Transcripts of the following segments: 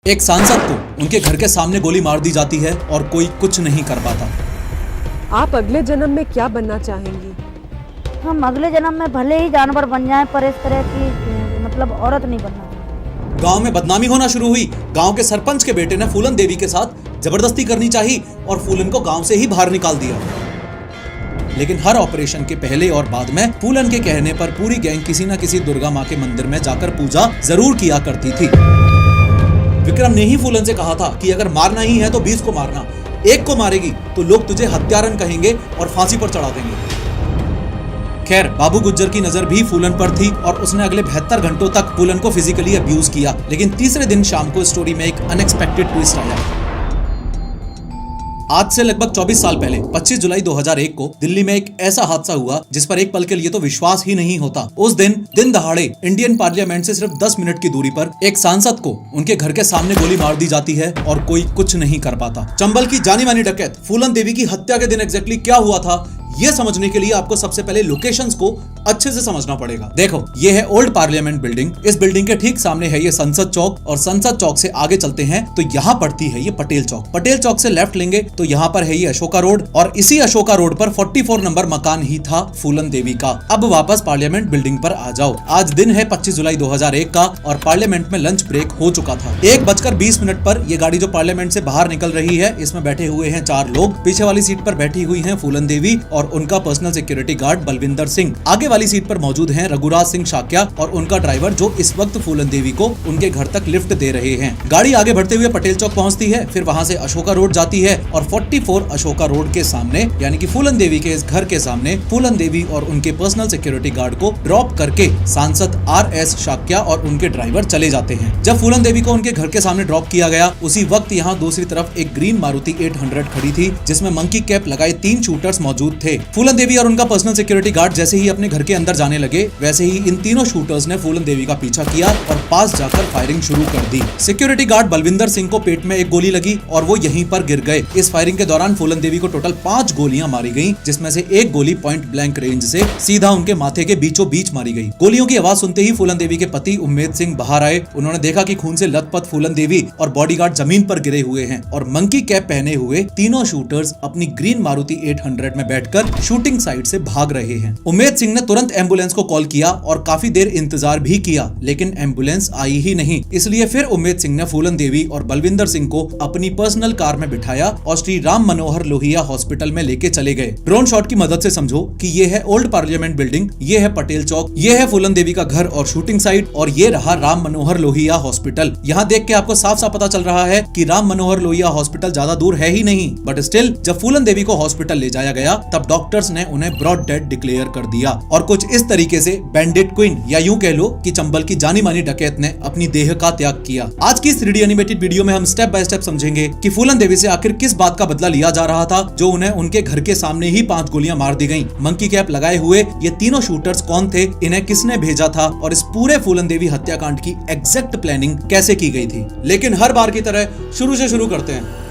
एक सांसद को उनके घर के सामने गोली मार दी जाती है और कोई कुछ नहीं कर पाता। आप अगले जन्म में क्या बनना चाहेंगी? हम अगले जन्म में भले ही जानवर बन जाएं पर इस तरह की मतलब औरत नहीं बनना। गांव में बदनामी होना शुरू हुई। गांव के सरपंच के बेटे ने फूलन देवी के साथ जबरदस्ती करनी चाहिए और फूलन को गांव से ही बाहर निकाल दिया। लेकिन हर ऑपरेशन के पहले और बाद में फूलन के कहने पर पूरी गैंग किसी न किसी दुर्गा माँ के मंदिर में जाकर पूजा जरूर किया करती थी। विक्रम ने ही फूलन से कहा था कि अगर मारना ही है तो 20 को मारना, एक को मारेगी तो लोग तुझे हत्यारन कहेंगे और फांसी पर चढ़ा देंगे। खैर, बाबू गुज्जर की नजर भी फूलन पर थी और उसने अगले 72 घंटों तक फूलन को फिजिकली अब्यूज किया। लेकिन तीसरे दिन शाम को स्टोरी में एक अनएक्सपेक्टेड ट्विस्ट आया। आज से लगभग 24 साल पहले 25 जुलाई 2001 को दिल्ली में एक ऐसा हादसा हुआ जिस पर एक पल के लिए तो विश्वास ही नहीं होता। उस दिन दहाड़े इंडियन पार्लियामेंट से सिर्फ 10 मिनट की दूरी पर एक सांसद को उनके घर के सामने गोली मार दी जाती है और कोई कुछ नहीं कर पाता। चंबल की जानी मानी डकैत फूलन देवी की हत्या के दिन एग्जैक्टली क्या हुआ था, ये समझने के लिए आपको सबसे पहले लोकेशंस को अच्छे से समझना पड़ेगा। देखो, ये है ओल्ड पार्लियामेंट बिल्डिंग। इस बिल्डिंग के ठीक सामने है ये संसद चौक और संसद चौक से आगे चलते हैं तो यहाँ पड़ती है ये पटेल चौक। पटेल चौक से लेफ्ट लेंगे तो यहाँ पर है ये अशोका रोड और इसी अशोका रोड पर 44 नंबर मकान ही था फूलन देवी का। अब वापस पार्लियामेंट बिल्डिंग पर आ जाओ। आज दिन है 25 जुलाई 2001 का और पार्लियामेंट में लंच ब्रेक हो चुका था। 1:20 पर ये गाड़ी जो पार्लियामेंट से बाहर निकल रही है, इसमें बैठे हुए हैं 4 लोग। पीछे वाली सीट पर बैठी हुई है फूलन देवी और उनका personal security guard Balwinder Singh. आगे वाली सीट पर मौजूद हैं रघुराज सिंह शाक्या और उनका ड्राइवर जो इस वक्त फूलन देवी को उनके घर तक लिफ्ट दे रहे हैं। गाड़ी आगे बढ़ते हुए पटेल चौक पहुंचती है, फिर वहां से अशोका रोड जाती है और 44 अशोका रोड के सामने यानी कि फूलन देवी के इस घर के सामने फूलन देवी और उनके पर्सनल सिक्योरिटी गार्ड को ड्रॉप करके सांसद RS शाक्या और उनके ड्राइवर चले जाते हैं। जब फूलन देवी को उनके घर के सामने ड्रॉप किया गया, उसी वक्त यहाँ दूसरी तरफ एक ग्रीन मारुति 800 खड़ी थी जिसमें मंकी कैप लगाए 3 शूटर्स मौजूद थे। फूलन देवी और उनका पर्सनल सिक्योरिटी गार्ड जैसे ही अपने घर के अंदर जाने लगे, वैसे ही इन तीनों शूटर्स ने फूलन देवी का पीछा किया और पास जाकर फायरिंग शुरू कर दी। सिक्योरिटी गार्ड बलविंदर सिंह को पेट में एक गोली लगी और वो यहीं पर गिर गए। इस फायरिंग के दौरान फूलन देवी को टोटल 5 गोलियां मारी गईं, जिसमें से एक गोली पॉइंट ब्लैंक रेंज से सीधा उनके माथे के बीचों बीच मारी गई। गोलियों की आवाज सुनते ही फूलन देवी के पति उम्मेद सिंह बाहर आए। उन्होंने देखा कि खून से लथपथ फूलन देवी और बॉडीगार्ड जमीन पर गिरे हुए हैं और मंकी कैप पहने हुए तीनों शूटर्स अपनी ग्रीन मारुति 800 में बैठकर शूटिंग साइट से भाग रहे हैं। उम्मेद सिंह ने तुरंत एम्बुलेंस को कॉल किया और काफी देर इंतजार भी किया, लेकिन एम्बुलेंस आई ही नहीं। इसलिए फिर उम्मेद सिंह ने फूलन देवी और बलविंदर सिंह को अपनी पर्सनल कार में बिठाया और श्री राम मनोहर लोहिया हॉस्पिटल में लेके चले गए। ड्रोन शॉट की मदद से समझो कि ये है ओल्ड पार्लियामेंट बिल्डिंग, ये है पटेल चौक, ये है फूलन देवी का घर और शूटिंग साइट और ये रहा राम मनोहर लोहिया हॉस्पिटल। यहाँ देख के आपको साफ साफ पता चल रहा है कि राम मनोहर लोहिया हॉस्पिटल ज्यादा दूर है ही नहीं। बट स्टिल जब फूलन देवी को हॉस्पिटल ले जाया गया तब डॉक्टर्स ने उन्हें ब्रॉड डेड डिक्लेयर कर दिया और कुछ इस तरीके से बैंडिट क्वीन या यूं कह लो कि चंबल की जानी मानी डकैत ने अपनी देह का त्याग किया। आज की इस 3D एनिमेटेड वीडियो में हम स्टेप बाय स्टेप समझेंगे कि फूलन देवी से आखिर किस बात का बदला लिया जा रहा था जो उन्हें उनके घर के सामने ही 5 गोलियां मार दी गईं। मंकी कैप लगाए हुए ये तीनों शूटर्स कौन थे, इन्हें किसने भेजा था और इस पूरे फूलन देवी हत्याकांड की एग्जैक्ट प्लानिंग कैसे की गई थी। लेकिन हर बार की तरह शुरू से शुरू करते हैं।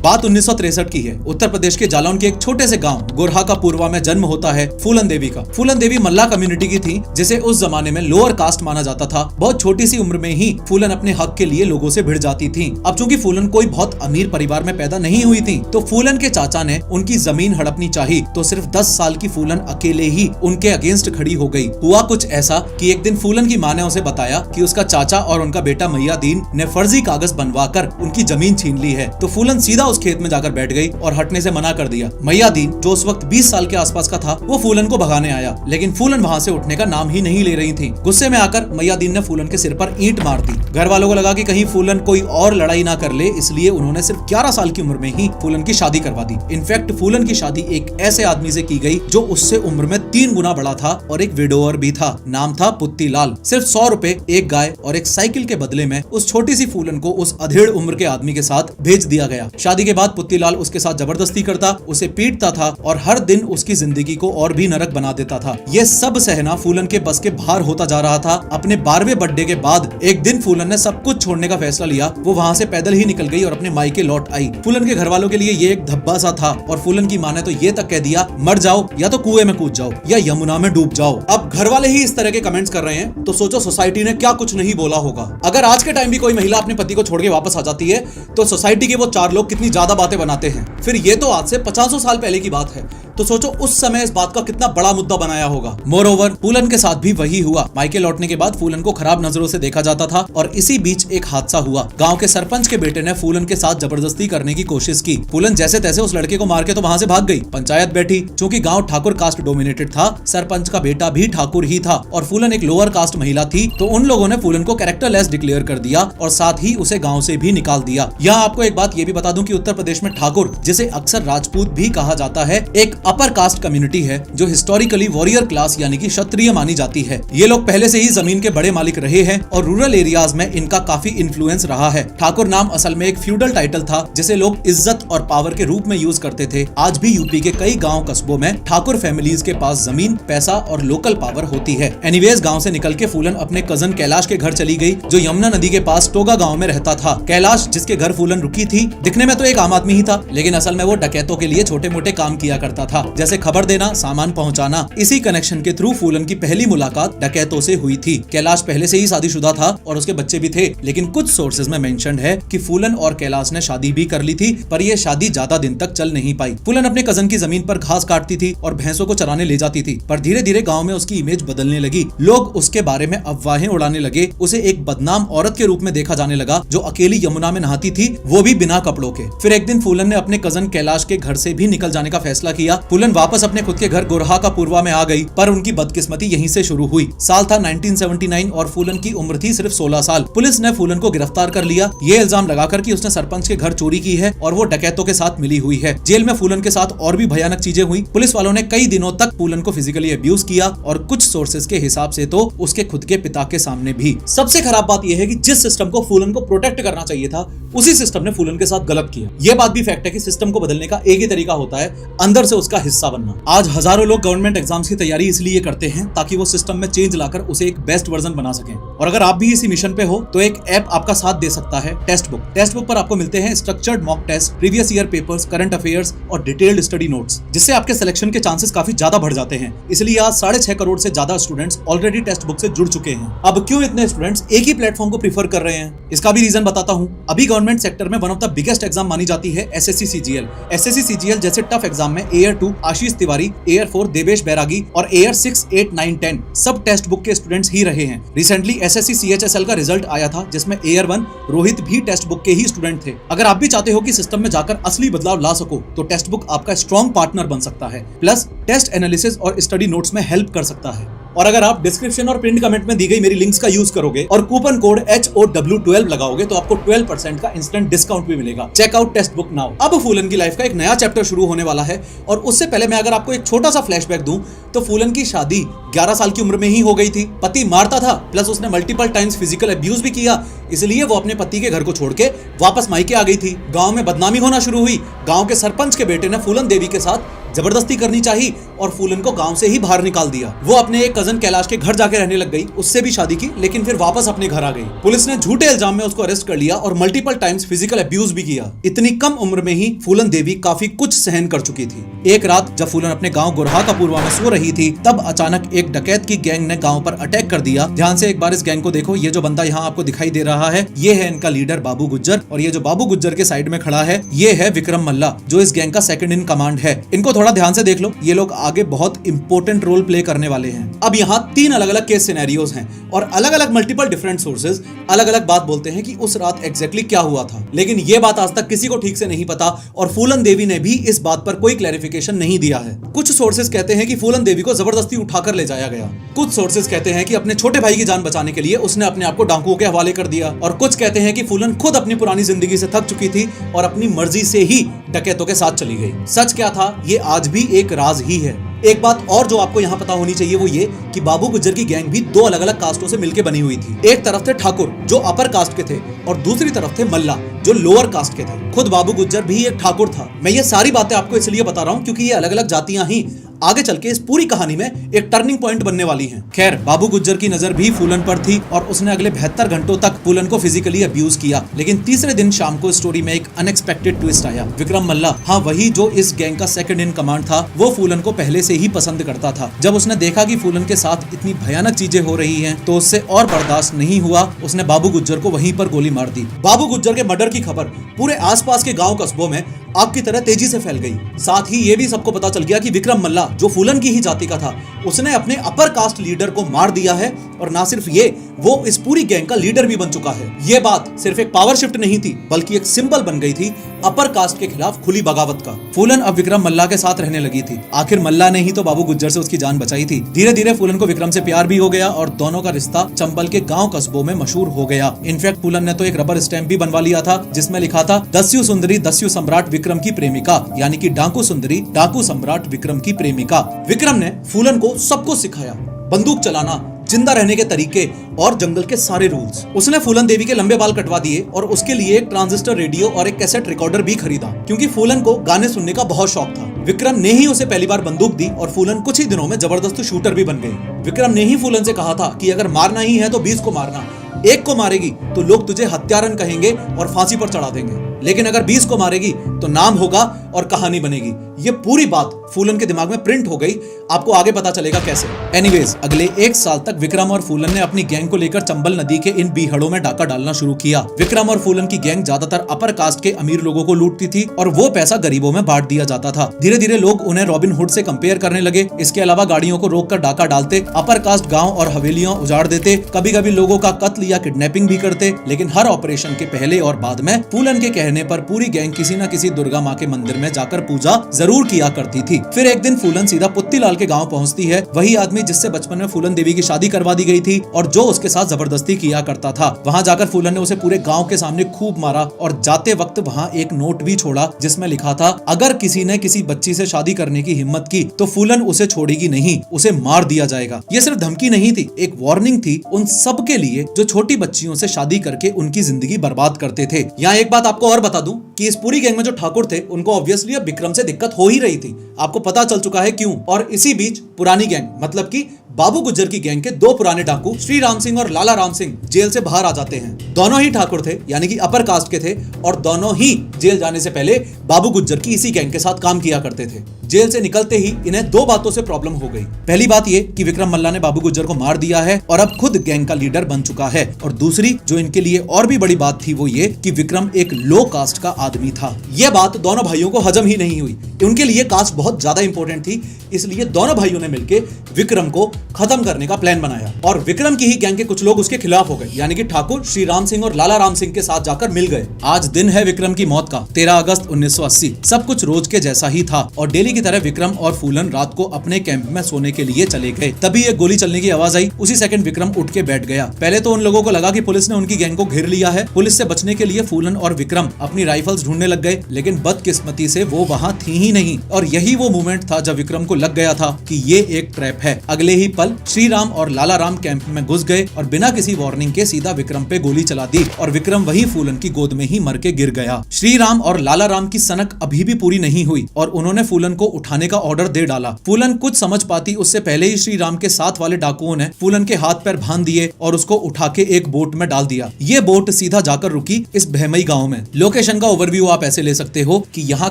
बात 1963 की है। उत्तर प्रदेश के जालौन के एक छोटे से गांव गोरहा का पूर्वा में जन्म होता है फूलन देवी का। फूलन देवी मल्ला कम्युनिटी की थी जिसे उस जमाने में लोअर कास्ट माना जाता था। बहुत छोटी सी उम्र में ही फूलन अपने हक के लिए लोगों से भिड़ जाती थी। अब चूंकि फूलन कोई बहुत अमीर परिवार में पैदा नहीं हुई थी तो फूलन के चाचा ने उनकी जमीन हड़पनी चाही तो सिर्फ 10 साल की फूलन अकेले ही उनके अगेंस्ट खड़ी हो गई। हुआ कुछ ऐसा कि एक दिन फूलन की माँ ने उसे बताया कि उसका चाचा और उनका बेटा मैयादीन ने फर्जी कागज बनवाकर उनकी जमीन छीन ली है। तो फूलन सीधा उस खेत में जाकर बैठ गई और हटने से मना कर दिया। मैयादीन जो उस वक्त 20 साल के आसपास का था वो फूलन को भगाने आया, लेकिन फूलन वहां से उठने का नाम ही नहीं ले रही थी। गुस्से में आकर मैयादीन ने फूलन के सिर पर ईंट मार दी। घर वालों को लगा कि कहीं फूलन कोई और लड़ाई ना कर ले, इसलिए उन्होंने सिर्फ 11 साल की उम्र में ही फूलन की शादी करवा दी। इनफैक्ट फूलन की शादी एक ऐसे आदमी से की गई जो उससे उम्र में 3 गुना बड़ा था और एक विडोअर भी था। नाम था पुत्तीलाल। सिर्फ 100 रुपए, एक गाय और एक साइकिल के बदले में उस छोटी सी फूलन को उस अधेड़ उम्र के आदमी के साथ भेज दिया गया। शादी शादी के बाद पुत्तीलाल उसके साथ जबरदस्ती करता, उसे पीटता था और हर दिन उसकी जिंदगी को और भी नरक बना देता था। ये सब सहना फूलन के बस के बाहर होता जा रहा था। अपने 12वें बर्थडे के बाद एक दिन फूलन ने सब कुछ छोड़ने का फैसला लिया। वो वहाँ से पैदल ही निकल गई और अपने मायके लौट आई। फूलन के घर वालों के लिए ये एक धब्बा सा था और फूलन की माँ ने तो ये तक कह दिया, मर जाओ या तो कुएं में कूद जाओ या यमुना में डूब जाओ। अब घर वाले ही इस तरह के कमेंट्स कर रहे हैं तो सोचो सोसाइटी ने क्या कुछ नहीं बोला होगा। अगर आज के टाइम भी कोई महिला अपने पति को छोड़ के वापस आ जाती है तो सोसाइटी के वो 4 लोग कितनी ज्यादा बातें बनाते हैं। फिर ये तो आज से 50 साल पहले की बात है, तो सोचो उस समय इस बात का कितना बड़ा मुद्दा बनाया होगा। मोरओवर फूलन के साथ भी वही हुआ। मायके लौटने के बाद फूलन को खराब नजरों से देखा जाता था और इसी बीच एक हादसा हुआ। गांव के सरपंच के बेटे ने फूलन के साथ जबरदस्ती करने की कोशिश की। फूलन जैसे तैसे उस लड़के को मार के तो वहां से भाग गई। पंचायत बैठी। चूंकि गांव ठाकुर कास्ट डोमिनेटेड था, सरपंच का बेटा भी ठाकुर ही था और फूलन एक लोअर कास्ट महिला थी, तो उन लोगों ने फूलन को कैरेक्टरलेस डिक्लेयर कर दिया और साथ ही उसे गाँव से भी निकाल दिया। यहाँ आपको एक बात ये भी बता दूं कि उत्तर प्रदेश में ठाकुर, जिसे अक्सर राजपूत भी कहा जाता है, एक अपर कास्ट कम्युनिटी है जो हिस्टोरिकली वॉरियर क्लास यानी कि क्षत्रिय मानी जाती है। ये लोग पहले से ही जमीन के बड़े मालिक रहे हैं और रूरल एरियाज में इनका काफी इन्फ्लुएंस रहा है। ठाकुर नाम असल में एक फ्यूडल टाइटल था जिसे लोग इज्जत और पावर के रूप में यूज करते थे। आज भी यूपी के कई गांव कस्बों में ठाकुर फैमिलीज के पास जमीन, पैसा और लोकल पावर होती है। एनीवेज गांव से निकल के फूलन अपने कजन कैलाश के घर चली गई जो यमुना नदी के पास टोगा गांव में रहता था। कैलाश, जिसके घर फूलन रुकी थी, दिखने में तो एक आम आदमी ही था, लेकिन असल में वो डकैतों के लिए छोटे मोटे काम किया करता था, जैसे खबर देना, सामान पहुंचाना। इसी कनेक्शन के थ्रू फूलन की पहली मुलाकात डकैतों से हुई थी। कैलाश पहले से ही शादीशुदा था और उसके बच्चे भी थे, लेकिन कुछ सोर्सेज में मेंशन्ड है कि फूलन और कैलाश ने शादी भी कर ली थी, पर यह शादी ज्यादा दिन तक चल नहीं पाई। फूलन अपने कजन की जमीन पर घास काटती थी और भैंसों को चराने ले जाती थी, पर धीरे धीरे गांव में उसकी इमेज बदलने लगी। लोग उसके बारे में अफवाहें उड़ाने लगे। उसे एक बदनाम औरत के रूप में देखा जाने लगा जो अकेली यमुना में नहाती थी, वो भी बिना कपड़ों के। फिर एक दिन फूलन ने अपने कजन कैलाश के घर से भी निकल जाने का फैसला किया। फूलन वापस अपने खुद के घर गोरहा का पूर्वा में आ गई, पर उनकी बदकिस्मती यहीं से शुरू हुई। साल था 1979 और फूलन की उम्र थी सिर्फ 16 साल। पुलिस ने फूलन को गिरफ्तार कर लिया, ये इल्जाम लगाकर कि उसने सरपंच के घर चोरी की है और वो डकैतों के साथ मिली हुई है। जेल में फूलन के साथ और भी भयानक चीजें हुई। पुलिस वालों ने कई दिनों तक फूलन को फिजिकली अब्यूज किया और कुछ सोर्सेज के हिसाब से तो उसके खुद के पिता के सामने भी। सबसे खराब बात यह है कि जिस सिस्टम को फूलन को प्रोटेक्ट करना चाहिए था, उसी सिस्टम ने फूलन के साथ गलत किया। यह बात भी फैक्ट है कि सिस्टम को बदलने का एक ही तरीका होता है, अंदर से उसका हिस्सा बनना। आज हजारों लोग गवर्नमेंट एग्जाम्स की तैयारी इसलिए करते हैं ताकि वो सिस्टम में चेंज लाकर उसे एक बेस्ट वर्जन बना सकें। और अगर आप भी इसी मिशन पे हो तो एक ऐप आपका साथ दे सकता है, टेस्ट बुक। टेस्ट बुक पर आपको मिलते हैं structured mock test, previous year papers, current affairs और डिटेल्ड स्टडी नोट्स, जिससे आपके सिलेक्शन के चांसेस काफी ज्यादा बढ़ जाते हैं। इसलिए आज 6.5 करोड़ से ज्यादा स्टूडेंट्स ऑलरेडी टेस्ट बुक से जुड़ चुके हैं। अब क्यों इतने स्टूडेंट्स एक ही प्लेटफॉर्म को प्रीफर कर रहे हैं, इसका भी रीजन बताता हूँ। अभी गवर्नमेंट सेक्टर में one of the biggest exam मानी जाती है एसएससी सीजीएल। एसएससी सीजीएल जैसे टफ एग्जाम में एयर 2 आशीष तिवारी, एयर 4 देवेश बैरागी और एयर 6, 8, 9, 10 सब टेस्ट बुक के स्टूडेंट्स ही रहे हैं। रिसेंटली एसएससी सीएचएसएल का रिजल्ट आया था जिसमें एयर 1 रोहित भी टेस्ट बुक के ही स्टूडेंट थे। अगर आप भी चाहते हो कि सिस्टम में जाकर असली बदलाव ला सको तो टेस्ट बुक आपका स्ट्रॉन्ग पार्टनर बन सकता है, प्लस टेस्ट एनालिसिस और स्टडी नोट्स में हेल्प कर सकता है। और अगर आप डिस्क्रिप्शन और पिन कमेंट में दी गई मेरी लिंक्स का यूज करोगे और कूपन कोड HOW12 लगाओगे तो आपको 12% का इंस्टेंट डिस्काउंट भी मिलेगा। Check out test book now. अब फूलन की लाइफ का एक नया चैप्टर शुरू होने वाला है और उससे पहले मैं अगर आपको एक छोटा सा फ्लैशबैक दूं तो फूलन की शादी 11 साल की उम्र में ही हो गई थी। पति मारता था, प्लस उसने मल्टीपल टाइम्स फिजिकल अब्यूज भी किया, इसलिए वो अपने पति के घर को छोड़ के वापस मायके आ गई थी। गांव में बदनामी होना शुरू हुई। गांव के सरपंच के बेटे ने फूलन देवी के साथ जबरदस्ती करनी चाहिए और फूलन को गांव से ही बाहर निकाल दिया। वो अपने एक कजन कैलाश के घर जाके रहने लग गई, उससे भी शादी की, लेकिन फिर वापस अपने घर आ गई। पुलिस ने झूठे इल्जाम में उसको अरेस्ट कर लिया और मल्टीपल टाइम्स फिजिकल अब्यूज भी किया। इतनी कम उम्र में ही फूलन देवी काफी कुछ सहन कर चुकी थी। एक रात जब फूलन अपने गांव गोरहा का पूर्वा में सो रही थी, तब अचानक एक डकैत की गैंग ने गांव पर अटैक कर दिया। ध्यान से एक बार इस गैंग को देखो। ये जो बंदा यहाँ आपको दिखाई दे रहा है, ये है इनका लीडर बाबू गुज्जर, और ये जो बाबू गुज्जर के साइड में खड़ा है, ये है विक्रम मल्ला, जो इस गैंग का सेकंड इन कमांड है। इनको थोड़ा ध्यान से देख लो, ये लोग आगे बहुत इंपॉर्टेंट रोल प्ले करने वाले हैं। अब यहाँ 3 अलग अलग केस सिनेरियोज हैं और अलग अलग मल्टीपल डिफरेंट सोर्सेज अलग अलग बात बोलते हैं कि उस रात एग्जैक्टली क्या हुआ था, लेकिन ये बात आज तक किसी को ठीक से नहीं पता और फूलन देवी ने भी इस बात पर कोई क्लैरिफिकेशन नहीं दिया है। कुछ सोर्सेज कहते हैं कि फूलन देवी को जबरदस्ती उठाकर ले जाया गया, कुछ सोर्सेज कहते हैं कि अपने छोटे भाई की जान बचाने के लिए उसने अपने आप को डाकुओं के हवाले कर दिया, और कुछ कहते हैं कि फूलन खुद अपनी पुरानी जिंदगी से थक चुकी थी और अपनी मर्जी से ही डकैतों के साथ चली गई। सच क्या था, ये आज भी एक राज ही है। एक बात और जो आपको यहाँ पता होनी चाहिए वो ये कि बाबू गुज्जर की गैंग भी 2 अलग अलग कास्टों से मिलकर बनी हुई थी। एक तरफ थे ठाकुर जो अपर कास्ट के थे और दूसरी तरफ थे मल्ला जो लोअर कास्ट के थे। खुद बाबू गुज्जर भी एक ठाकुर था। मैं ये सारी बातें आपको इसलिए बता रहा हूँ क्योंकि ये अलग अलग जातियां ही आगे चल के इस पूरी कहानी में एक टर्निंग पॉइंट बनने वाली हैं। खैर, बाबू गुज्जर की नजर भी फूलन पर थी और उसने अगले 72 घंटों तक फूलन को फिजिकली अब्यूज किया। लेकिन तीसरे दिन शाम को स्टोरी में एक अनएक्सपेक्टेड ट्विस्ट आया। विक्रम मल्ला, हाँ वही जो इस गैंग का सेकंड इन कमांड था, वो फूलन को पहले से ही पसंद करता था। जब उसने देखा कि फूलन के साथ इतनी भयानक चीजें हो रही हैं, तो उससे और बर्दाश्त नहीं हुआ। उसने बाबू गुज्जर को वहीं पर गोली मार दी। बाबू गुज्जर के मर्डर की खबर पूरे आसपास के गांव कस्बों में आग की तरह तेजी से फैल गई। साथ ही ये भी सबको पता चल गया कि विक्रम मल्ला, जो फूलन की ही जाति का था, उसने अपने अपर कास्ट लीडर को मार दिया है। और ना सिर्फ ये, वो इस पूरी गैंग का लीडर भी बन चुका है। ये बात सिर्फ एक पावर शिफ्ट नहीं थी, बल्कि एक सिंबल बन गई थी अपर कास्ट के खिलाफ खुली बगावत का। फूलन अब विक्रम मल्ला के साथ रहने लगी थी। आखिर मल्ला ने ही तो बाबू गुज्जर से उसकी जान बचाई थी। धीरे धीरे फूलन को विक्रम से प्यार भी हो गया और दोनों का रिश्ता चंबल के गांव कस्बों में मशहूर हो गया। इनफैक्ट फूलन ने तो एक रबर स्टैंप भी बनवा लिया था जिसमें लिखा था, दस्यु सुंदरी दस्यु सम्राट विक्रम की प्रेमिका, यानी कि डाकू सुंदरी डाकू सम्राट विक्रम की प्रेमिका। विक्रम ने फूलन को सब कुछ सिखाया, बंदूक चलाना, जिंदा रहने के तरीके और जंगल के सारे रूल्स। उसने फूलन देवी के लंबे बाल कटवा दिए और उसके लिए एक ट्रांजिस्टर रेडियो और एक कैसेट रिकॉर्डर भी खरीदा, क्योंकि फूलन को गाने सुनने का बहुत शौक था। विक्रम ने ही उसे पहली बार बंदूक दी और फूलन कुछ ही दिनों में जबरदस्त शूटर भी बन गई। विक्रम ने ही फूलन से कहा था कि अगर मारना ही है तो 20 को मारना, एक को मारेगी तो लोग तुझे हत्यारन कहेंगे और फांसी पर चढ़ा देंगे, लेकिन अगर 20 को मारेगी तो नाम होगा और कहानी बनेगी। ये पूरी बात फूलन के दिमाग में प्रिंट हो गई। आपको आगे पता चलेगा कैसे। एनीवेज, अगले 1 साल तक विक्रम और फूलन ने अपनी गैंग को लेकर चंबल नदी के इन बीहड़ों में डाका डालना शुरू किया। विक्रम और फूलन की गैंग ज्यादातर अपर कास्ट के अमीर लोगों को लूटती थी और वो पैसा गरीबों में बांट दिया जाता था। धीरे धीरे लोग उन्हें रॉबिन हुड से कंपेयर करने लगे। इसके अलावा गाड़ियों को रोककर डाका डालते, अपर कास्ट गाँव और हवेलियां उजाड़ देते, कभी कभी लोगों का कत्ल या किडनैपिंग भी करते। लेकिन हर ऑपरेशन के पहले और बाद में फूलन के कहने पर पूरी गैंग किसी न किसी दुर्गा माँ के मंदिर में जाकर पूजा जरूर किया करती थी। फिर एक दिन फूलन सीधा पुत्तीलाल के गांव पहुंचती है, वही आदमी जिससे बचपन में फूलन देवी की शादी करवा दी गई थी और जो उसके साथ जबरदस्ती किया करता था। वहां जाकर फूलन ने उसे पूरे गांव के सामने खूब मारा और जाते वक्त वहां एक नोट भी छोड़ा जिसमें लिखा था, अगर किसी ने किसी बच्ची से शादी करने की हिम्मत की तो फूलन उसे छोड़ेगी नहीं, उसे मार दिया जाएगा। ये सिर्फ धमकी नहीं थी, एक वार्निंग थी उन सब के लिए जो छोटी बच्चियों से शादी करके उनकी जिंदगी बर्बाद करते थे। यहाँ एक बात आपको और बता दूं कि इस पूरी गैंग में जो ठाकुर थे उनको ऑब्वियसली अब विक्रम से दिक्कत हो ही रही थी। आपको पता चल चुका है क्यों। और इसी बीच पुरानी गैंग, मतलब कि बाबू गुज्जर की गैंग के 2 पुराने डाकू श्री राम सिंह और लाला राम सिंह जेल से बाहर आ जाते हैं। दोनों ही ठाकुर थे, यानी कि अपर कास्ट के थे और दोनों ही जेल जाने से पहले बाबू गुज्जर की इसी गैंग के साथ काम किया करते थे। जेल से निकलते ही इन्हें 2 बातों से प्रॉब्लम हो गई। पहली बात ये कि विक्रम मल्ला ने बाबू गुज्जर को मार दिया है और अब खुद गैंग का लीडर बन चुका है, और दूसरी जो इनके लिए और भी बड़ी बात थी वो ये कि विक्रम एक लो कास्ट का आदमी था। यह बात दोनों भाइयों को हजम ही नहीं हुई। उनके लिए कास्ट बहुत ज्यादा इंपॉर्टेंट थी, इसलिए दोनों भाइयों ने मिलकर विक्रम को खत्म करने का प्लान बनाया और विक्रम की ही गैंग के कुछ लोग उसके खिलाफ हो गए, यानी कि ठाकुर श्री राम सिंह और लाला राम सिंह के साथ जाकर मिल गए। आज दिन है विक्रम की मौत का, 13 अगस्त 1980। सब कुछ रोज के जैसा ही था और डेली की तरह विक्रम और फूलन रात को अपने कैंप में सोने के लिए चले गए। तभी एक गोली चलने की आवाज आई। उसी सेकंड विक्रम उठ के बैठ गया। पहले तो उन लोगों को लगा कि पुलिस ने उनकी गैंग को घेर लिया है। पुलिस से बचने के लिए फूलन और विक्रम अपनी राइफल्स ढूंढने लग गए, लेकिन बदकिस्मती से वो वहाँ थी ही नहीं। और यही वो मोमेंट था जब विक्रम को लग गया था कि ये एक ट्रैप है। अगले ही पल श्री राम और लाला राम कैंप में घुस गए और बिना किसी वार्निंग के सीधा विक्रम पे गोली चला दी और विक्रम वही फूलन की गोद में ही मर के गिर गया। श्री राम और लाला राम की सनक अभी भी पूरी नहीं हुई और उन्होंने फूलन को उठाने का ऑर्डर दे डाला। फूलन कुछ समझ पाती उससे पहले ही श्री राम के साथ वाले डाकुओं ने फूलन के हाथ पैर बांध दिए और उसको उठा के एक बोट में डाल दिया। ये बोट सीधा जाकर रुकी इस बहमई गाँव में। लोकेशन का ओवरव्यू आप ऐसे ले सकते हो कि यहाँ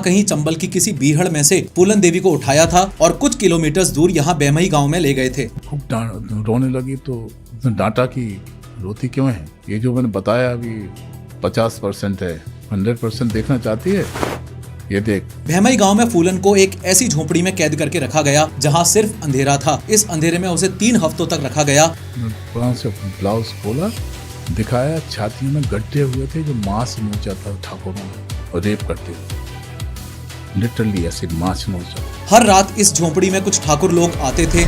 कहीं चंबल की किसी बीहड़ में से फूलन देवी को उठाया था और कुछ किलोमीटर दूर यहाँ बहमई गाँव में ले गए थे। रोने लगी तो डांटा कि रोती क्यों है? ये जो मैंने बताया अभी 50% है, 100% देखना चाहती है? ये देख। बहमई गांव में फूलन को एक ऐसी झोपड़ी में कैद करके रखा गया जहां सिर्फ अंधेरा था। इस अंधेरे में उसे 3 हफ्तों तक रखा गया। से ब्लाउज खोला, दिखाया, छातियों में गड्ढे हुए थे जो मांस नोचा था ठाकुरों और रेप करते थे। लिटरली ऐसे मांस नोचा। हर रात इस झोपड़ी में कुछ ठाकुर लोग आते थे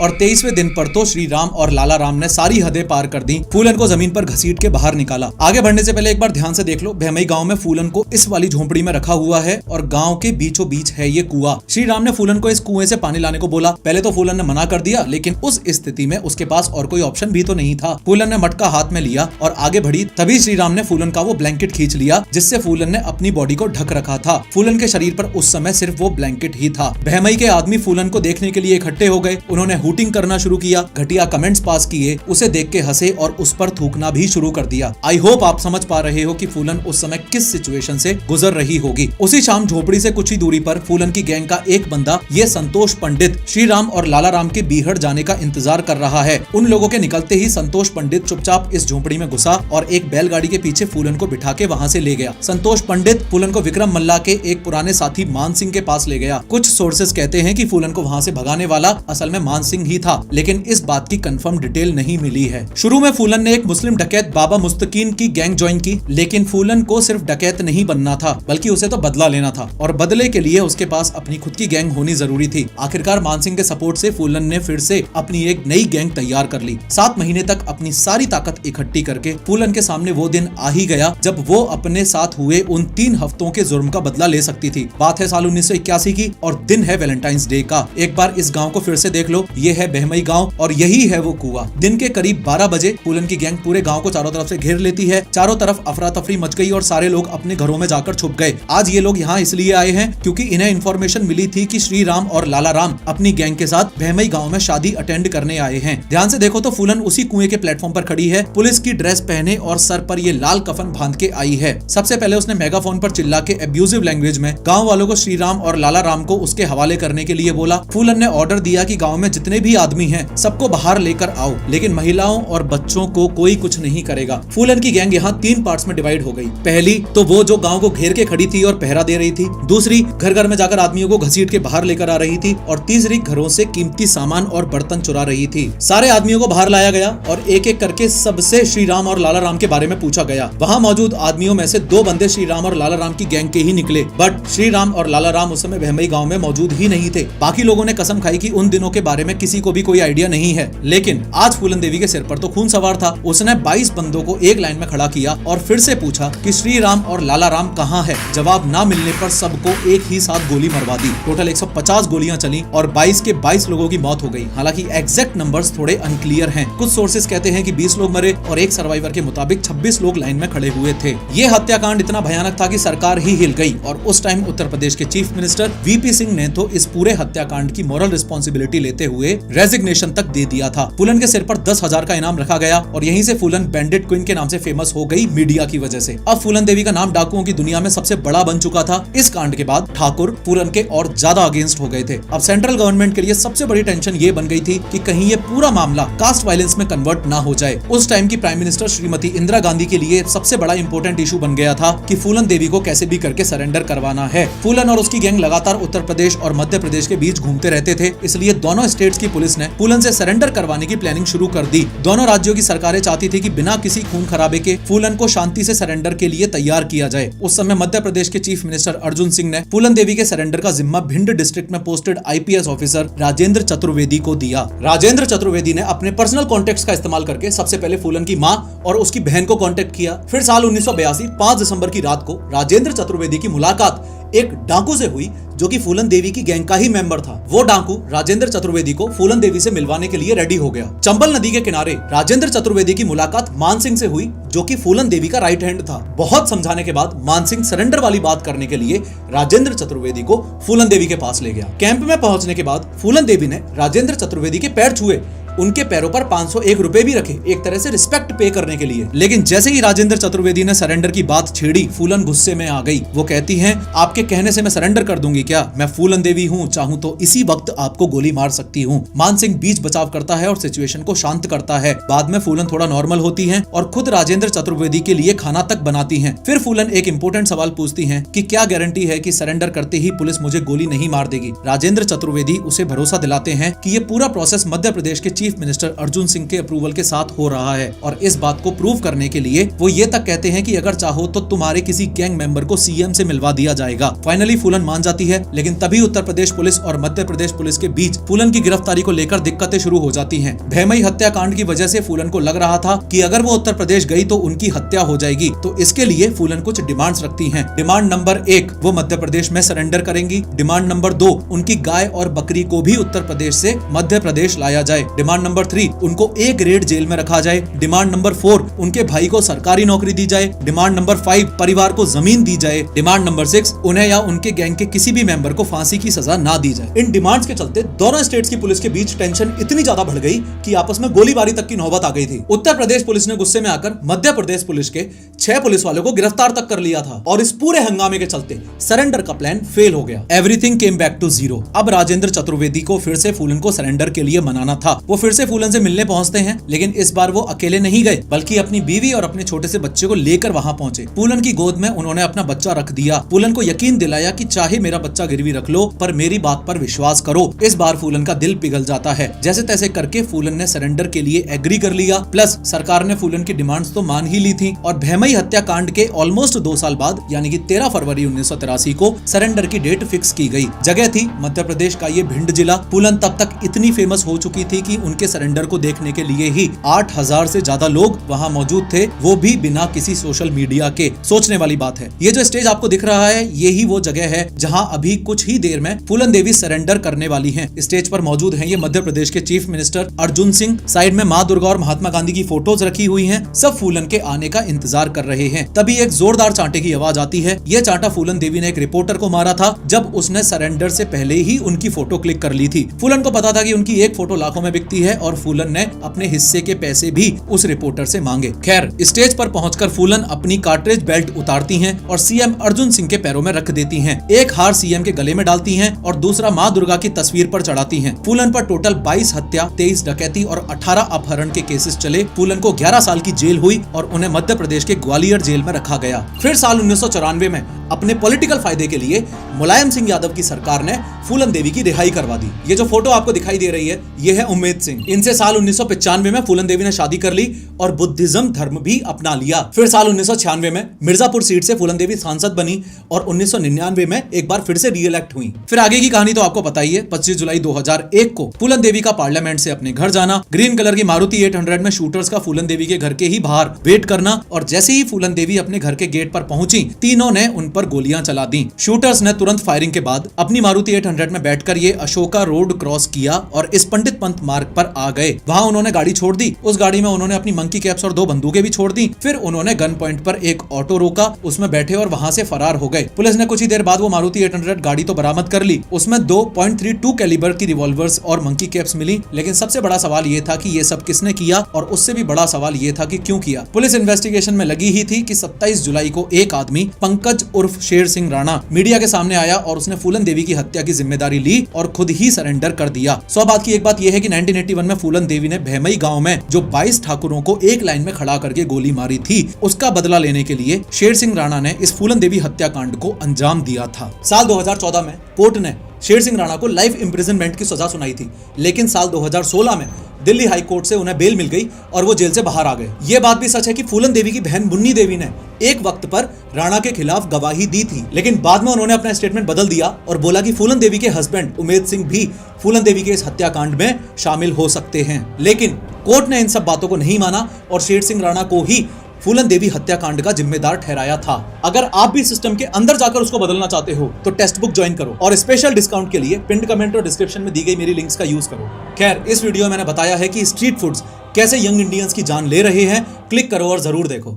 और 23वें दिन पर तो श्री राम और लाला राम ने सारी हदें पार कर दी, फूलन को जमीन पर घसीट के बाहर निकाला। आगे बढ़ने से पहले एक बार ध्यान से देख लो, भैमई गाँव में फूलन को इस वाली झोपड़ी में रखा हुआ है और गाँव के बीचों बीच है ये कुआं। श्री राम ने फूलन को इस कुएं से पानी लाने को बोला। पहले तो फूलन ने मना कर दिया, लेकिन उस स्थिति में उसके पास और कोई ऑप्शन भी तो नहीं था। फूलन ने मटका हाथ में लिया और आगे बढ़ी। तभी श्री राम ने फूलन का वो ब्लैंकेट खींच लिया जिससे फूलन ने अपनी बॉडी को ढक रखा था। फूलन के शरीर पर उस समय सिर्फ वो ब्लैंकेट ही था। भैमई के आदमी फूलन को देखने के लिए इकट्ठे हो गए। उन्होंने हूटिंग करना शुरू किया, घटिया कमेंट्स पास किए, उसे देख के हंसे और उस पर थूकना भी शुरू कर दिया। आई होप आप समझ पा रहे हो कि फूलन उस समय किस सिचुएशन से गुजर रही होगी। उसी शाम झोपड़ी से कुछ ही दूरी पर फूलन की गैंग का एक बंदा, ये संतोष पंडित, श्री राम और लाला राम के बीहड़ जाने का इंतजार कर रहा है। उन लोगों के निकलते ही संतोष पंडित चुपचाप इस झोपड़ी में घुसा और एक बैलगाड़ी के पीछे फूलन को बिठा के वहाँ से ले गया। संतोष पंडित फूलन को विक्रम मल्ला के एक पुराने साथी मान सिंह के पास ले गया। कुछ सोर्सेस कहते हैं कि फूलन को वहाँ से भगाने वाला असल में मान सिंह ही था, लेकिन इस बात की कंफर्म डिटेल नहीं मिली है। शुरू में फूलन ने एक मुस्लिम डकैत बाबा मुस्तकीन की गैंग ज्वाइन की, लेकिन फूलन को सिर्फ डकैत नहीं बनना था, बल्कि उसे तो बदला लेना था और बदले के लिए उसके पास अपनी खुद की गैंग होनी जरूरी थी। आखिरकार मान सिंह के सपोर्ट से फूलन ने फिर से अपनी एक नई गैंग तैयार कर ली। 7 महीने तक अपनी सारी ताकत इकट्ठी करके फूलन के सामने वो दिन आ ही गया जब वो अपने साथ हुए उन 3 हफ्तों के जुर्म का बदला ले सकती थी। बात है साल 1981 की और दिन है वैलेंटाइंस डे का। एक बार इस गांव को फिर से देख लो, ये है भैमई गांव और यही है वो कुआं। दिन के करीब 12 बजे फूलन की गैंग पूरे गांव को चारों तरफ से घेर लेती है। चारों तरफ अफरा तफरी मच गई और सारे लोग अपने घरों में जाकर छुप गए। आज ये लोग यहाँ इसलिए आए हैं क्योंकि इन्हें इन्फॉर्मेशन मिली थी कि श्री राम और लाला राम अपनी गैंग के साथ भैमई गांव में शादी अटेंड करने आए हैं। ध्यान से देखो तो फूलन उसी कुएं के प्लेटफॉर्म पर खड़ी है, पुलिस की ड्रेस पहने और सर पर ये लाल कफन बांध के आई है। सबसे पहले उसने मेगाफोन पर चिल्ला के एब्यूजिव लैंग्वेज में गांव वालों को श्री राम और लाला राम को उसके हवाले करने के लिए बोला। फूलन ने ऑर्डर दिया कि गांव में जितने भी आदमी हैं सबको बाहर लेकर आओ, लेकिन महिलाओं और बच्चों को कोई कुछ नहीं करेगा। फूलन की गैंग यहाँ 3 पार्ट्स में डिवाइड हो गई। पहली तो वो जो गांव को घेर के खड़ी थी और पहरा दे रही थी, दूसरी घर घर में जाकर आदमियों को घसीट के बाहर लेकर आ रही थी और तीसरी घरों से कीमती सामान और बर्तन चुरा रही थी। सारे आदमियों को बाहर लाया गया और एक एक करके सबसे श्री राम और लाला राम के बारे में पूछा गया। वहाँ मौजूद आदमियों में से 2 बंदे श्री राम और लाला राम की गैंग के ही निकले, बट श्री राम और लाला राम उस समय भैमई गांव में मौजूद ही नहीं थे। बाकी लोगों ने कसम खाई कि उन दिनों के बारे में किसी को भी कोई आइडिया नहीं है। लेकिन आज फूलन देवी के सिर पर तो खून सवार था। उसने 22 बंदों को एक लाइन में खड़ा किया और फिर से पूछा कि श्री राम और लाला राम कहाँ है। जवाब ना मिलने पर सबको एक ही साथ गोली मरवा दी। टोटल 150 गोलियां चली और 22 के 22 लोगों की मौत हो गई। हालांकि एग्जैक्ट नंबर्स थोड़े अनक्लियर हैं। कुछ सोर्सेस कहते हैं कि 20 लोग मरे और एक सर्वाइवर के मुताबिक 26 लोग लाइन में खड़े हुए थे। ये हत्याकांड इतना भयानक था कि सरकार ही हिल गई और उस टाइम उत्तर प्रदेश के चीफ मिनिस्टर वीपी सिंह ने तो इस पूरे हत्याकांड की मॉरल रिस्पॉन्सिबिलिटी लेते हुए रेजिग्नेशन तक दे दिया था। फूलन के सिर पर 10,000 का इनाम रखा गया और यहीं से फूलन बैंडिट क्वीन के नाम से फेमस हो गई मीडिया की वजह से। अब फूलन देवी का नाम डाकुओं की दुनिया में सबसे बड़ा बन चुका था। इस कांड के बाद ठाकुर फूलन के और ज्यादा अगेंस्ट हो गए थे। अब सेंट्रल गवर्नमेंट के लिए सबसे बड़ी टेंशन ये बन गई थी कि कहीं ये पूरा मामला कास्ट वायलेंस में कन्वर्ट ना हो जाए। उस टाइम की प्राइम मिनिस्टर श्रीमती इंदिरा गांधी के लिए सबसे बड़ा इंपॉर्टेंट इशू बन गया था कि फूलन देवी को कैसे भी करके सरेंडर करवाना है। फूलन और उसकी गैंग लगातार उत्तर प्रदेश और मध्य प्रदेश के बीच घूमते रहते थे, इसलिए दोनों स्टेट्स की पुलिस ने फूलन से सरेंडर करवाने की प्लानिंग शुरू कर दी। दोनों राज्यों की सरकारें चाहती थी कि बिना किसी खून खराबे के फूलन को शांति से सरेंडर के लिए तैयार किया जाए। उस समय मध्य प्रदेश के चीफ मिनिस्टर अर्जुन सिंह ने फूलन देवी के सरेंडर का जिम्मा भिंड डिस्ट्रिक्ट में posted IPS officer Rajendra Chaturvedi को दिया। राजेंद्र चतुर्वेदी ने अपने पर्सनल कॉन्टेक्ट्स का इस्तेमाल करके सबसे पहले फूलन की मां और उसकी बहन को कांटेक्ट किया। फिर साल 1982 5 दिसंबर की रात को राजेंद्र चतुर्वेदी की मुलाकात एक डाकू से हुई जो कि फूलन देवी की गैंग का ही मेंबर था। वो डाकू राजेंद्र चतुर्वेदी को फूलन देवी से मिलवाने के लिए रेडी हो गया। चंबल नदी के किनारे राजेंद्र चतुर्वेदी की मुलाकात मान सिंह से हुई जो कि फूलन देवी का राइट हैंड था। बहुत समझाने के बाद मान सिंह सरेंडर वाली बात करने के लिए राजेंद्र चतुर्वेदी को फूलन देवी के पास ले गया। कैंप में पहुंचने के बाद फूलन देवी ने राजेंद्र चतुर्वेदी के पैर छुए, उनके पैरों पर 501 रुपए भी रखे, एक तरह से रिस्पेक्ट पे करने के लिए। लेकिन जैसे ही राजेंद्र चतुर्वेदी ने सरेंडर की बात छेड़ी, फूलन गुस्से में आ गई। वो कहती हैं, आपके कहने से मैं सरेंडर कर दूंगी क्या? मैं फूलन देवी हूँ, चाहूँ तो इसी वक्त आपको गोली मार सकती हूँ। मान सिंह बीच बचाव करता है और सिचुएशन को शांत करता है। बाद में फूलन थोड़ा नॉर्मल होती है और खुद राजेंद्र चतुर्वेदी के लिए खाना तक बनाती है। फिर फूलन एक इंपॉर्टेंट सवाल पूछती है कि क्या गारंटी है कि सरेंडर करते ही पुलिस मुझे गोली नहीं मार देगी? राजेंद्र चतुर्वेदी उसे भरोसा दिलाते हैं कि ये पूरा प्रोसेस मध्य प्रदेश के चीफ मिनिस्टर अर्जुन सिंह के अप्रूवल के साथ हो रहा है। और इस बात को प्रूव करने के लिए वो ये तक कहते हैं कि अगर चाहो तो तुम्हारे किसी गैंग मेंबर को सीएम से मिलवा दिया जाएगा। फाइनली फूलन मान जाती है, लेकिन तभी उत्तर प्रदेश पुलिस और मध्य प्रदेश पुलिस के बीच फूलन की गिरफ्तारी को लेकर दिक्कतें शुरू हो जाती हैं। भैमई हत्याकांड की वजह से फूलन को लग रहा था कि अगर वो उत्तर प्रदेश गई तो उनकी हत्या हो जाएगी, तो इसके लिए फूलन कुछ डिमांड्स रखती हैं। डिमांड नंबर 1, वो मध्य प्रदेश में सरेंडर करेंगी। डिमांड नंबर 2, उनकी गाय और बकरी को भी उत्तर प्रदेश से मध्य प्रदेश लाया जाए। डिमांड नंबर 3, उनको A ग्रेड जेल में रखा जाए। डिमांड नंबर 4, उनके भाई को सरकारी नौकरी दी जाए। डिमांड नंबर 5, परिवार को जमीन दी जाए। डिमांड नंबर 6, उन्हें या उनके गैंग के किसी भी मेंबर को फांसी की सजा ना दी जाए। इन डिमांड्स के चलते दोनों स्टेट्स की पुलिस के बीच टेंशन इतनी ज्यादा बढ़ गई कि आपस में गोलीबारी तक की नौबत आ गई थी। उत्तर प्रदेश पुलिस ने गुस्से में आकर मध्य प्रदेश पुलिस के 6 पुलिस वालों को गिरफ्तार तक कर लिया था और इस पूरे हंगामे के चलते सरेंडर का प्लान फेल हो गया। Everything came back to zero. अब राजेंद्र चतुर्वेदी को फिर से फूलन को सरेंडर के लिए मनाना था। वो फिर से फूलन से मिलने पहुंचते हैं, लेकिन इस बार वो अकेले नहीं गए, बल्कि अपनी बीवी और अपने छोटे से बच्चे को लेकर वहां पहुंचे। फूलन की गोद में उन्होंने अपना बच्चा रख दिया। फूलन को यकीन दिलाया कि चाहे मेरा बच्चा गिरवी रख लो, पर मेरी बात पर विश्वास करो। इस बार फूलन का दिल पिघल जाता है। जैसे तैसे करके फूलन ने सरेंडर के लिए एग्री कर लिया। प्लस सरकार ने फूलन की डिमांड्स तो मान ही ली थी और भैमई हत्याकांड के ऑलमोस्ट 2 साल बाद यानी कि 13 फरवरी 1983 को सरेंडर की डेट फिक्स की गई। जगह थी मध्य प्रदेश का ये भिंड जिला। फूलन तब तक इतनी फेमस हो चुकी थी कि उनके सरेंडर को देखने के लिए ही 8000 से ज्यादा लोग वहां मौजूद थे, वो भी बिना किसी सोशल मीडिया के। सोचने वाली बात है। ये जो स्टेज आपको दिख रहा है, ये ही वो जगह है जहां अभी कुछ ही देर में फूलन देवी सरेंडर करने वाली हैं। स्टेज पर मौजूद हैं ये मध्य प्रदेश के chief minister Arjun Singh. Side में माँ दुर्गा और महात्मा गांधी की फोटोज रखी हुई हैं। सब फूलन के आने का इंतजार कर रहे हैं। तभी एक जोरदार चांटे की आवाज आती है। ये चांटा फूलन देवी ने एक रिपोर्टर को मारा था जब उसने सरेंडर से पहले ही उनकी फोटो क्लिक कर ली थी। फूलन को पता था कि उनकी एक फोटो लाखों में बिकती है और फूलन ने अपने हिस्से के पैसे भी उस रिपोर्टर से मांगे। खैर, स्टेज पर पहुंचकर फूलन अपनी कार्ट्रिज बेल्ट उतारती हैं और सीएम अर्जुन सिंह के पैरों में रख देती हैं। एक हार सीएम के गले में डालती हैं और दूसरा माँ दुर्गा की तस्वीर पर चढ़ाती हैं। फूलन पर टोटल 22 हत्या, 23 डकैती और 18 अपहरण के केसेस चले। फूलन को 11 साल की जेल हुई और उन्हें मध्य प्रदेश के ग्वालियर जेल में रखा गया। फिर साल 1994 में अपने पॉलिटिकल फायदे के लिए मुलायम सिंह यादव की सरकार ने फूलन देवी की रिहाई करवा दी। ये जो फोटो आपको दिखाई दे रही है, ये है उम्मेद सिंह। इनसे साल 1995 में फूलन देवी ने शादी कर ली और बुद्धिज्म धर्म भी अपना लिया। फिर साल 1996 में मिर्जापुर सीट से फूलन देवी सांसद बनी और 1999 में एक बार फिर से रीइलेक्ट हुई। फिर आगे की कहानी तो आपको पता ही है। 25 जुलाई 2001 को फूलन देवी का पार्लियामेंट से अपने घर जाना, ग्रीन कलर की मारुति 800 में शूटर्स का फूलन देवी के घर के ही बाहर वेट करना और जैसे ही फूलन देवी अपने घर के गेट पर पहुंची, तीनों ने उन पर गोलियां चला दी। शूटर्स ने तुरंत फायरिंग के बाद अपनी मारुति 800 में बैठकर ये अशोका रोड क्रॉस किया और इस पंडित पंत मार्ग पर आ गए। वहां उन्होंने गाड़ी छोड़ दी। उस गाड़ी में उन्होंने अपनी मंकी कैप्स और 2 बंदूकें भी छोड़ दी। फिर उन्होंने गन पॉइंट पर एक ऑटो रोका, उसमें बैठे और वहां से फरार हो गए। पुलिस ने कुछ ही देर बाद वो मारुति 800 गाड़ी तो बरामद कर ली। उसमें 2.32 कैलिबर की रिवॉल्वर्स और मंकी कैप्स मिली। लेकिन सबसे बड़ा सवाल ये था कि ये सब किसने किया और उससे भी बड़ा सवाल ये था कि क्यों किया। पुलिस इन्वेस्टिगेशन में लगी ही थी कि 27 जुलाई को एक आदमी पंकज उर्फ शेर सिंह राणा मीडिया के सामने आया और उसने फूलन देवी की हत्या की जिम्मेदारी ली और खुद ही सरेंडर कर दिया। 100 बात की एक बात यह है कि 1981 में फूलन देवी ने भैमई गांव में जो 22 ठाकुरों को एक लाइन में खड़ा करके गोली मारी थी, उसका बदला लेने के लिए शेर सिंह राणा ने इस फूलन देवी हत्याकांड को अंजाम दिया था। साल 2014 में कोर्ट ने शेर सिंह राणा को लाइफ इम्प्रिजनमेंट की सजा सुनाई थी, लेकिन साल 2016 में दिल्ली हाई कोर्ट से उन्हें बेल मिल गई और वो जेल से बाहर आ गए। ये बात भी सच है कि फूलन देवी की बहन मुन्नी देवी ने एक वक्त पर राणा के खिलाफ गवाही दी थी, लेकिन बाद में उन्होंने अपना स्टेटमेंट बदल दिया और बोला कि फूलन देवी के हस्बैंड उमेद सिंह भी फूलन देवी के इस हत्याकांड में शामिल हो सकते हैं। लेकिन कोर्ट ने इन सब बातों को नहीं माना और शेर सिंह राणा को ही फूलन देवी हत्याकांड का जिम्मेदार ठहराया था। अगर आप भी सिस्टम के अंदर जाकर उसको बदलना चाहते हो तो टेक्स्ट बुक ज्वाइन करो और स्पेशल डिस्काउंट के लिए पिन कमेंट और डिस्क्रिप्शन में दी गई मेरी लिंक्स का यूज करो। खैर, इस वीडियो में मैंने बताया है कि स्ट्रीट फूड्स कैसे यंग इंडियंस की जान ले रहे हैं। क्लिक करो और जरूर देखो।